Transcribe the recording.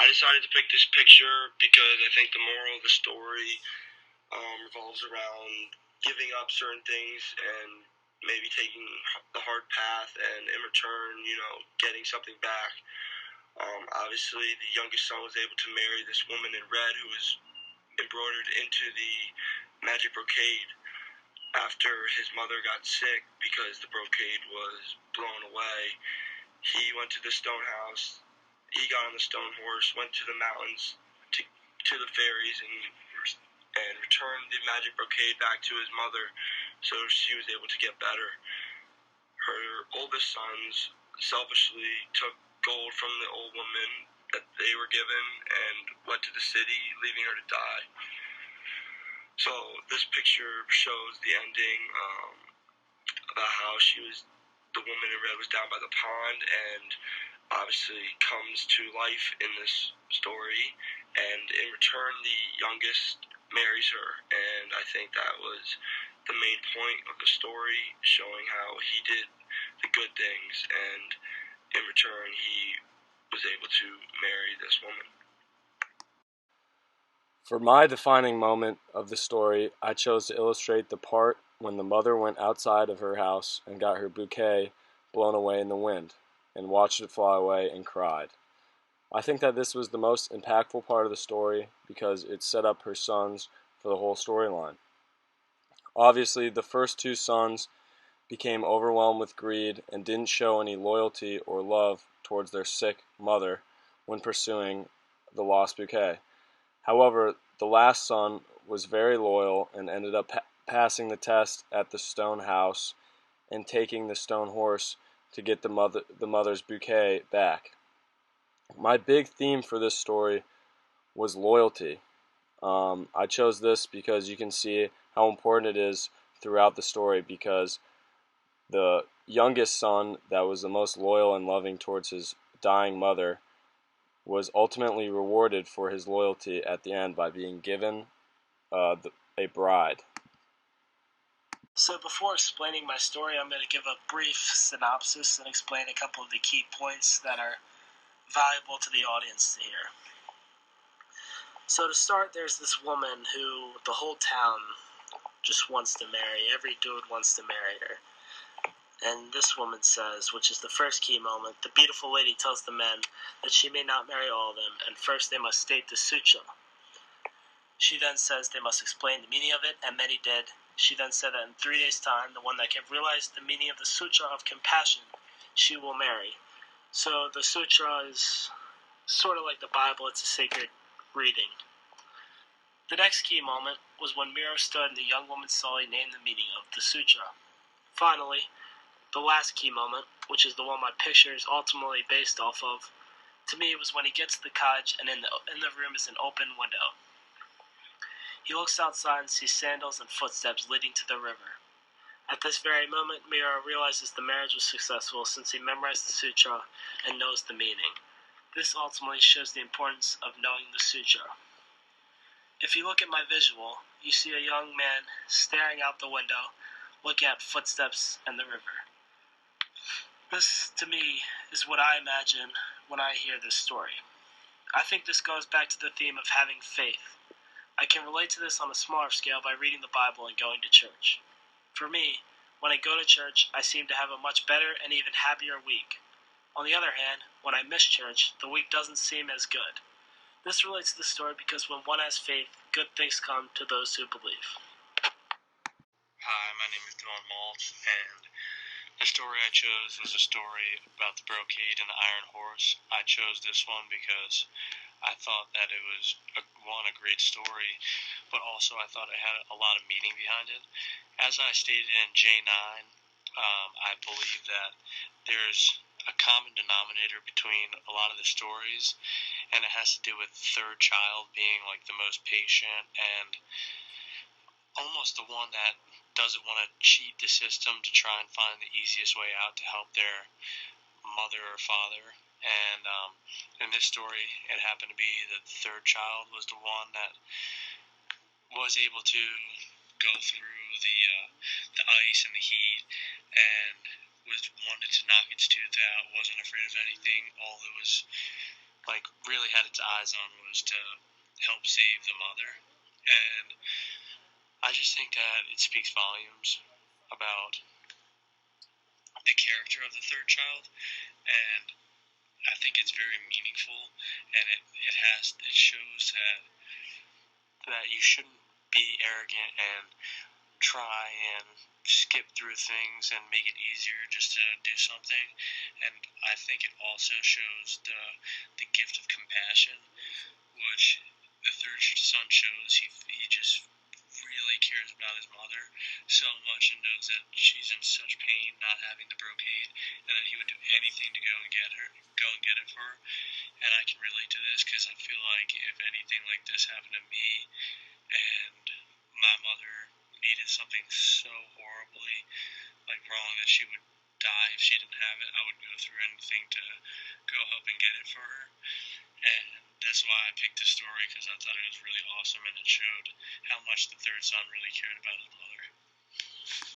I decided to pick this picture because I think the moral of the story revolves around giving up certain things and maybe taking the hard path and in return, getting something back. Obviously, the youngest son was able to marry this woman in red who was embroidered into the magic brocade after his mother got sick because the brocade was blown away. He went to the stone house. He got on the stone horse, went to the mountains, to the fairies, and returned the magic brocade back to his mother so she was able to get better. Her oldest sons selfishly took gold from the old woman that they were given and went to the city, leaving her to die. So this picture shows the ending about how the woman in red was down by the pond and obviously comes to life in this story, and in return the youngest marries her, and I think that was the main point of the story, showing how he did the good things and in return he was able to marry this woman. For my defining moment of the story, I chose to illustrate the part when the mother went outside of her house and got her bouquet blown away in the wind, and watched it fly away and cried. I think that this was the most impactful part of the story because it set up her sons for the whole storyline. Obviously, the first two sons became overwhelmed with greed and didn't show any loyalty or love towards their sick mother when pursuing the lost bouquet. However, the last son was very loyal and ended up passing the test at the stone house and taking the stone horse to get the mother's bouquet back. My big theme for this story was loyalty. I chose this because you can see how important it is throughout the story, because the youngest son that was the most loyal and loving towards his dying mother was ultimately rewarded for his loyalty at the end by being given a bride. So before explaining my story, I'm going to give a brief synopsis and explain a couple of the key points that are valuable to the audience to hear. So to start, there's this woman who the whole town just wants to marry. Every dude wants to marry her. And this woman says, which is the first key moment, the beautiful lady tells the men that she may not marry all of them, and first they must state the sutra. She then says they must explain the meaning of it, and many did. She then said that in 3 days' time, the one that can realize the meaning of the sutra of compassion, she will marry. So the sutra is sort of like the Bible, it's a sacred reading. The next key moment was when Miro stood and the young woman slowly named the meaning of the sutra. Finally, the last key moment, which is the one my picture is ultimately based off of, to me was when he gets to the cottage and in the room is an open window. He looks outside and sees sandals and footsteps leading to the river. At this very moment, Miro realizes the marriage was successful since he memorized the sutra and knows the meaning. This ultimately shows the importance of knowing the sutra. If you look at my visual, you see a young man staring out the window, looking at footsteps and the river. This, to me, is what I imagine when I hear this story. I think this goes back to the theme of having faith. I can relate to this on a smaller scale by reading the Bible and going to church. For me, when I go to church, I seem to have a much better and even happier week. On the other hand, when I miss church, the week doesn't seem as good. This relates to the story because when one has faith, good things come to those who believe. Hi, my name is Dylan Maltz, and the story I chose was a story about the brocade and the iron horse. I chose this one because I thought that it was, a great story, but also I thought it had a lot of meaning behind it. As I stated in J9, I believe that there's a common denominator between a lot of the stories, and it has to do with the third child being like the most patient and almost the one that doesn't want to cheat the system to try and find the easiest way out to help their mother or father. And in this story, it happened to be that the third child was the one that was able to go through the ice and the heat and wanted to knock its tooth out, wasn't afraid of anything. All it was really had its eyes on was to help save the mother. And I just think that it speaks volumes about the character of the third child, and I think it's very meaningful, and it shows that you shouldn't be arrogant and try and skip through things and make it easier just to do something. And I think it also shows the gift of compassion, which the third son shows. He just really cares about his mother so much and knows that she's in such pain not having the brocade, and that he would do anything to go and get it for her. And I can relate to this because I feel like if anything like this happened to me and my mother needed something so horribly wrong that she would die if she didn't have it, I would go through anything to go help and get it for her. And that's why I picked this story, because I thought it was really awesome, and it showed how much the third son really cared about his mother.